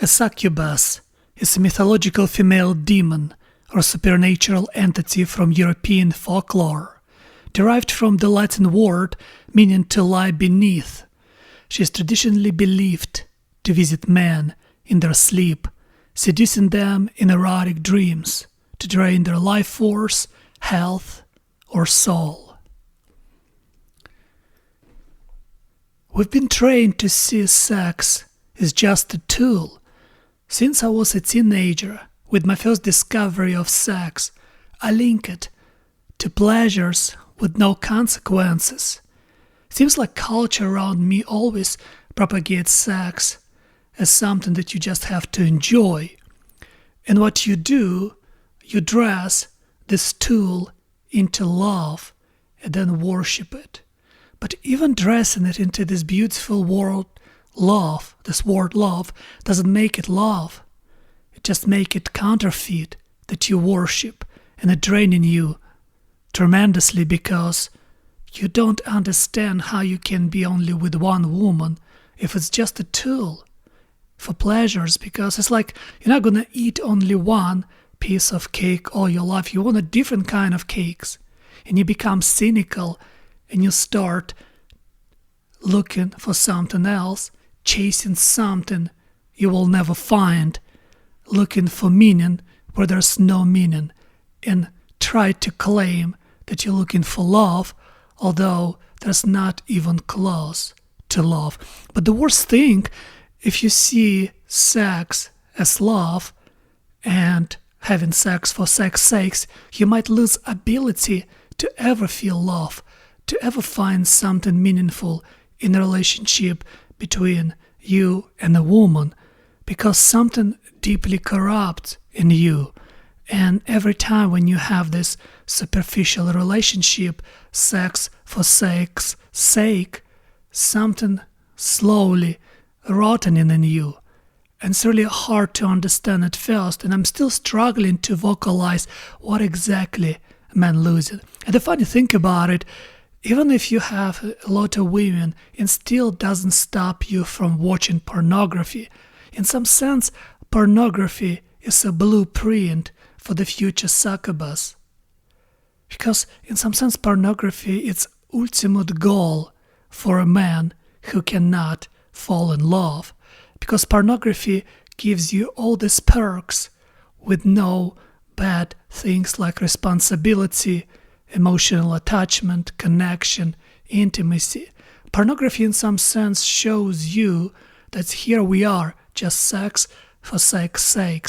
A succubus is a mythological female demon or supernatural entity from European folklore, derived from the Latin word meaning to lie beneath. She is traditionally believed to visit men in their sleep, seducing them in erotic dreams to drain their life force, health, or soul. We've been trained to see sex as just a tool. Since I was a teenager, with my first discovery of sex, I link it to pleasures with no consequences. Seems like culture around me always propagates sex as something that you just have to enjoy. And what you do, you dress this tool into love and then worship it. But even dressing it into this beautiful word love, this word love, doesn't make it love. It just makes it counterfeit that you worship, and it draining you tremendously because you don't understand how you can be only with one woman if it's just a tool for pleasures, because it's like you're not going to eat only one piece of cake all your life. You want a different kind of cakes, and you become cynical and you start looking for something else, chasing something you will never find, looking for meaning where there's no meaning, and try to claim that you're looking for love, although there's not even close to love. But the worst thing, if you see sex as love and having sex for sex's sake, you might lose ability to ever feel love, to ever find something meaningful in a relationship between you and a woman, because something deeply corrupt in you. And every time when you have this superficial relationship, sex for sex's sake, something slowly rotting in you. And it's really hard to understand at first, and I'm still struggling to vocalize what exactly man loses. And the funny thing about it, even if you have a lot of women, it still doesn't stop you from watching pornography. In some sense, pornography is a blueprint for the future succubus. Because in some sense, pornography is ultimate goal for a man who cannot fall in love. Because pornography gives you all these perks with no bad things like responsibility, emotional attachment, connection, intimacy. Pornography in some sense shows you that here we are, just sex for sex's sake,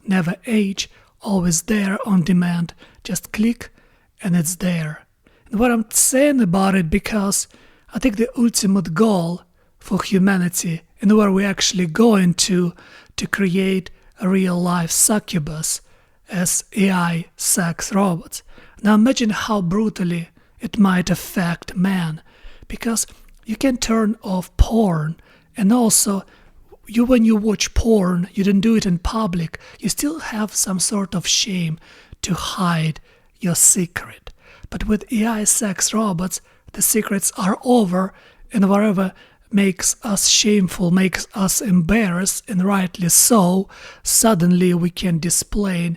never age, always there on demand, just click and it's there. And what I'm saying about it, because I think the ultimate goal for humanity and where we're actually going to create a real life succubus as AI sex robots. Now imagine how brutally it might affect man, because you can turn off porn, and also when you watch porn, you don't do it in public, you still have some sort of shame to hide your secret. But with AI sex robots, the secrets are over, and whatever makes us shameful, makes us embarrassed, and rightly so, suddenly we can display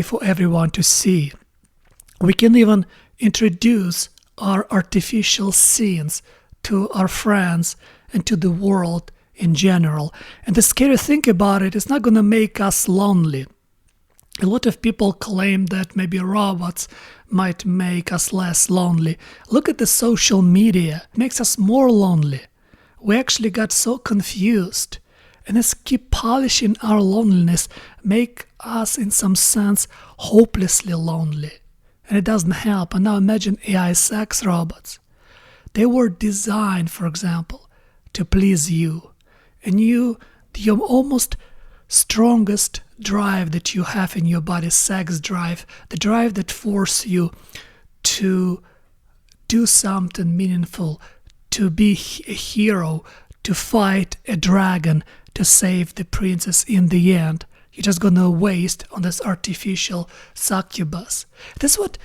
for everyone to see. We can even introduce our artificial scenes to our friends and to the world in general. And the scary thing about it is not going to make us lonely. A lot of people claim that maybe robots might make us less lonely. Look at the social media. It makes us more lonely. We actually got so confused. And this keep polishing our loneliness make us in some sense hopelessly lonely. And it doesn't help. And now imagine AI sex robots. They were designed, for example, to please you. And your almost strongest drive that you have in your body, sex drive, the drive that forces you to do something meaningful, to be a hero, to fight a dragon, to save the princess in the end. You're just gonna waste on this artificial succubus. That's what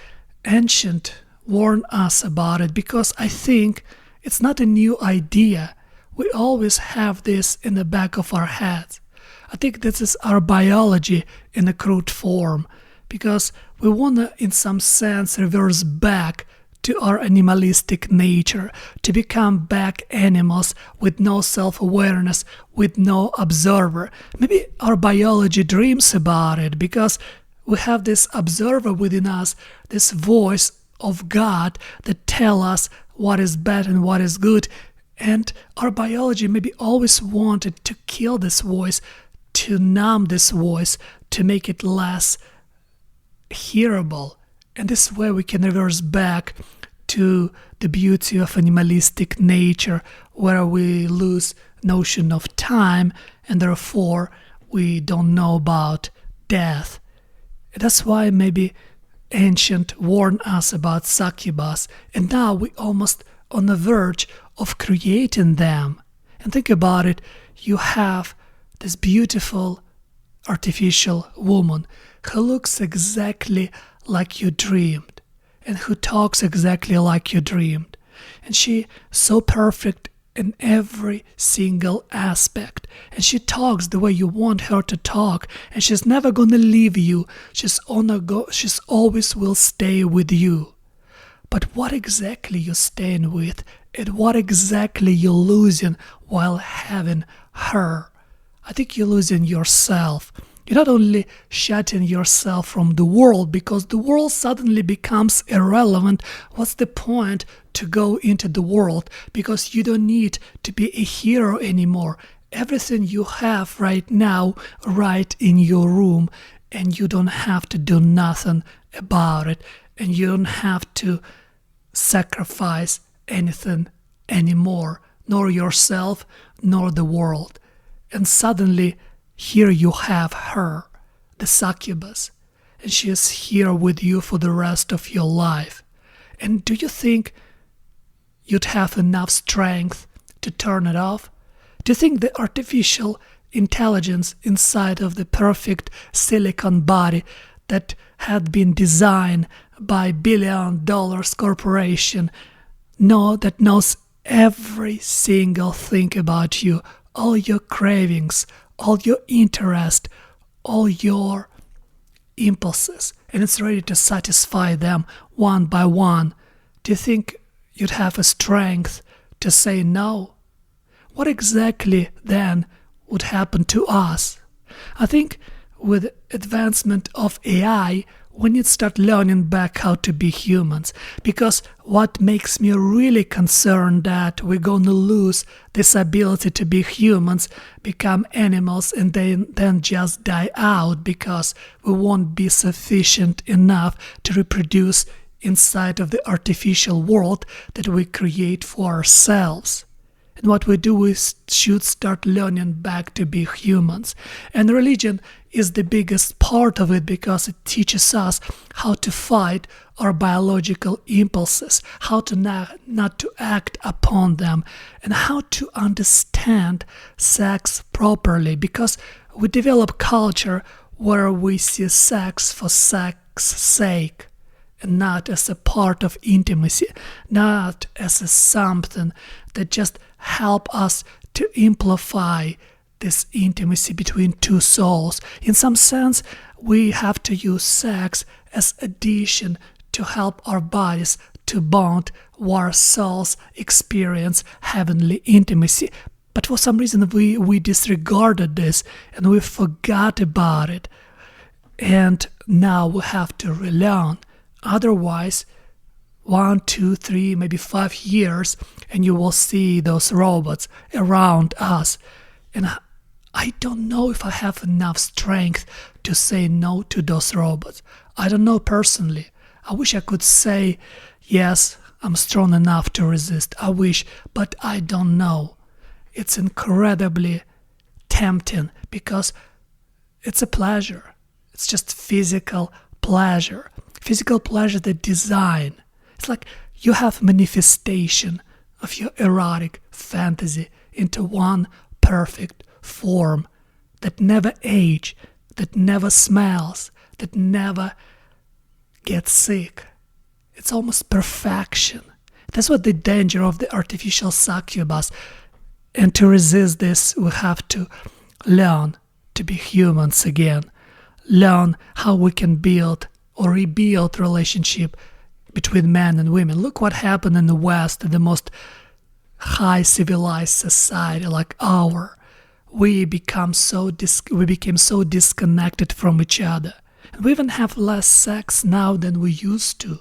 ancient warned us about it, because I think it's not a new idea. We always have this in the back of our heads. I think this is our biology in a crude form, because we want to, in some sense, reverse back to our animalistic nature, to become back animals with no self-awareness, with no observer. Maybe our biology dreams about it, because we have this observer within us, this voice of God that tell us what is bad and what is good. And our biology maybe always wanted to kill this voice, to numb this voice, to make it less hearable. And this way we can reverse back to the beauty of animalistic nature, where we lose notion of time and therefore we don't know about death. That's why maybe ancient warned us about succubus, and now we almost on the verge of creating them. And think about it, you have this beautiful artificial woman who looks exactly like you dreamed and who talks exactly like you dreamed. And she so perfect in every single aspect. And she talks the way you want her to talk, and she's never gonna leave you. She's always will stay with you. But what exactly you're staying with, and what exactly you're losing while having her? I think you're losing yourself. You're not only shutting yourself from the world, because the world suddenly becomes irrelevant. What's the point to go into the world? Because you don't need to be a hero anymore. Everything you have right now, right in your room, and you don't have to do nothing about it, and you don't have to sacrifice anything anymore, nor yourself, nor the world. And suddenly, here you have her, the succubus, and she is here with you for the rest of your life. And do you think you'd have enough strength to turn it off? Do you think the artificial intelligence inside of the perfect silicon body that had been designed by billion-dollar corporation that knows every single thing about you, all your cravings, all your interest, all your impulses, and it's ready to satisfy them one by one? Do you think you'd have a strength to say no? What exactly then would happen to us? I think with advancement of AI, we need to start learning back how to be humans, because what makes me really concerned that we're going to lose this ability to be humans, become animals, and then just die out because we won't be sufficient enough to reproduce inside of the artificial world that we create for ourselves. And what we do is should start learning back to be humans. And religion is the biggest part of it, because it teaches us how to fight our biological impulses, how to not to act upon them, and how to understand sex properly, because we develop culture where we see sex for sex's sake, and not as a part of intimacy, not as a something that just help us to amplify this intimacy between two souls. In some sense, we have to use sex as addition to help our bodies to bond while our souls experience heavenly intimacy. But for some reason we disregarded this and we forgot about it. And now we have to relearn. Otherwise, 1, 2, 3, maybe 5 years, and you will see those robots around us. And I don't know if I have enough strength to say no to those robots. I don't know personally. I wish I could say, yes, I'm strong enough to resist. I wish, but I don't know. It's incredibly tempting because it's a pleasure. It's just physical pleasure. Physical pleasure, the design. It's like you have manifestation of your erotic fantasy into one perfect form that never age, that never smells, that never gets sick. It's almost perfection. That's what the danger of the artificial succubus. And to resist this, we have to learn to be humans again, learn how we can build or rebuild relationship between men and women. Look what happened in the West, in the most high civilized society like our. We became so disconnected from each other. And we even have less sex now than we used to.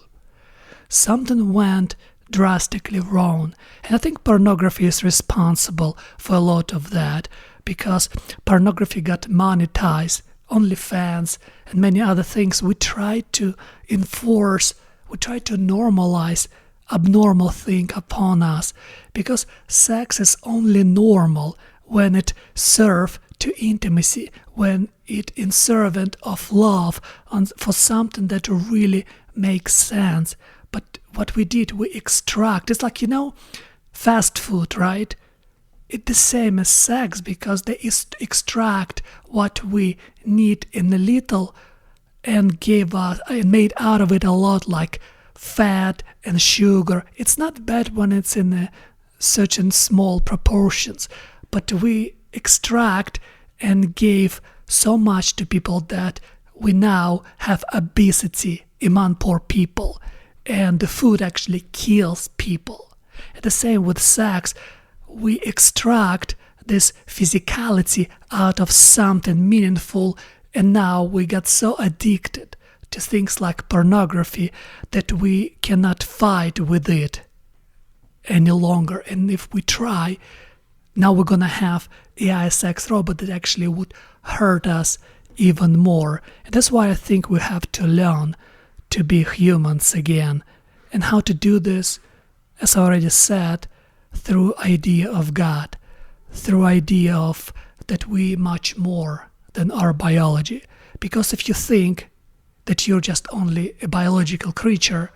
Something went drastically wrong. And I think pornography is responsible for a lot of that, because pornography got monetized, OnlyFans and many other things. We try to enforce, we try to normalize abnormal thing upon us, because sex is only normal when it serves to intimacy, when it in servant of love for something that really makes sense. But what we did, we extract. It's like, fast food, right? It's the same as sex, because they extract what we need in a little and made out of it a lot, like fat and sugar. It's not bad when it's in such small proportions, but we extract and gave so much to people that we now have obesity among poor people, and the food actually kills people. And the same with sex. We extract this physicality out of something meaningful, and now we got so addicted to things like pornography that we cannot fight with it any longer. And if we try, now we're gonna have AI sex robot that actually would hurt us even more. And that's why I think we have to learn to be humans again. And how to do this, as I already said, through idea of God, through idea of that we much more than our biology. Because if you think that you're just only a biological creature,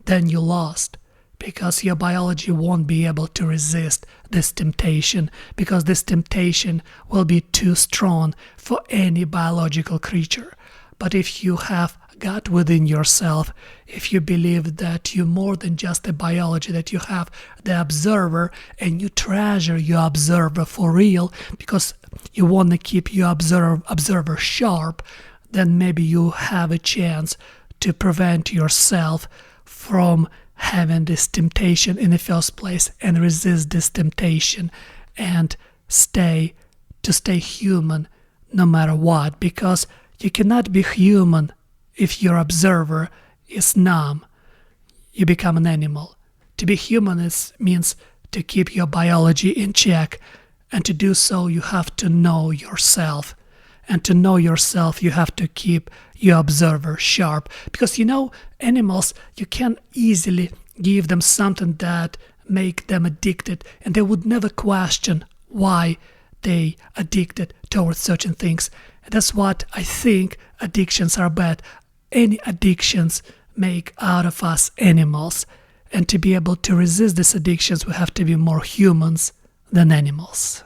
then you lost, because your biology won't be able to resist this temptation, because this temptation will be too strong for any biological creature. But if you have God within yourself, if you believe that you're more than just a biology, that you have the observer and you treasure your observer for real because you want to keep your observer sharp, then maybe you have a chance to prevent yourself from having this temptation in the first place and resist this temptation and stay human no matter what, because you cannot be human if your observer is numb. You become an animal. To be human means to keep your biology in check, and to do so you have to know yourself. And to know yourself you have to keep your observer sharp, because animals, you can easily give them something that make them addicted, and they would never question why they addicted towards certain things. That's what I think addictions are bad. Any addictions make out of us animals, and to be able to resist these addictions we have to be more humans than animals.